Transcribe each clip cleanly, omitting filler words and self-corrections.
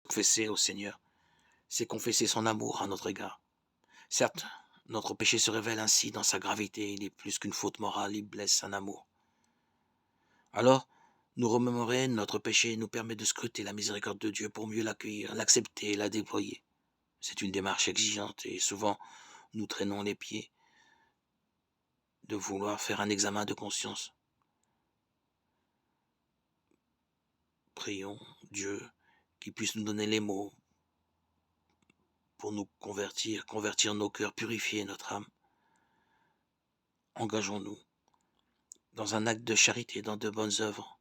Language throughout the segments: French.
Confesser au Seigneur, c'est confesser son amour à notre égard. Certes, notre péché se révèle ainsi dans sa gravité, il est plus qu'une faute morale, il blesse un amour. Alors, nous remémorer notre péché nous permet de scruter la miséricorde de Dieu pour mieux l'accueillir, l'accepter et la déployer. C'est une démarche exigeante et souvent nous traînons les pieds de vouloir faire un examen de conscience. Prions Dieu qui puisse nous donner les mots pour nous convertir nos cœurs, purifier notre âme. Engageons-nous dans un acte de charité, dans de bonnes œuvres,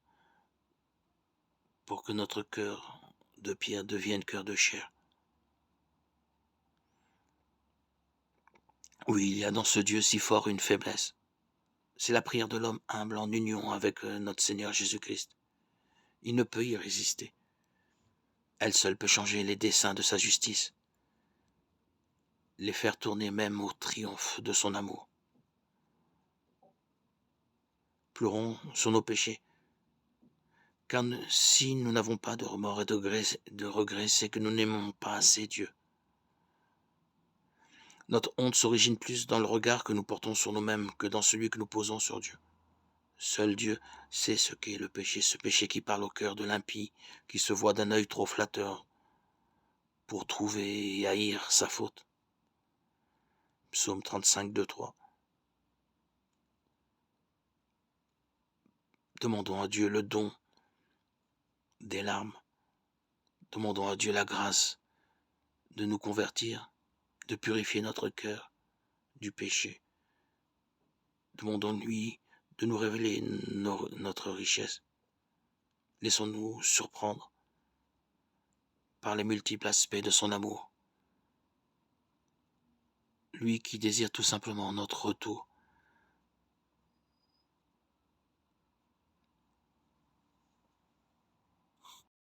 pour que notre cœur de pierre devienne cœur de chair. Oui, il y a dans ce Dieu si fort une faiblesse. C'est la prière de l'homme humble en union avec notre Seigneur Jésus-Christ. Il ne peut y résister. Elle seule peut changer les desseins de sa justice, les faire tourner même au triomphe de son amour. Pleurons sur nos péchés, car si nous n'avons pas de remords et de regrets, c'est que nous n'aimons pas assez Dieu. Notre honte s'origine plus dans le regard que nous portons sur nous-mêmes que dans celui que nous posons sur Dieu. Seul Dieu sait ce qu'est le péché, ce péché qui parle au cœur de l'impie, qui se voit d'un œil trop flatteur pour trouver et haïr sa faute. Psaume 35, 2, 3. Demandons à Dieu le don des larmes. Demandons à Dieu la grâce de nous convertir, de purifier notre cœur du péché. Demandons-lui de nous révéler notre richesse. Laissons-nous surprendre par les multiples aspects de son amour. Lui qui désire tout simplement notre retour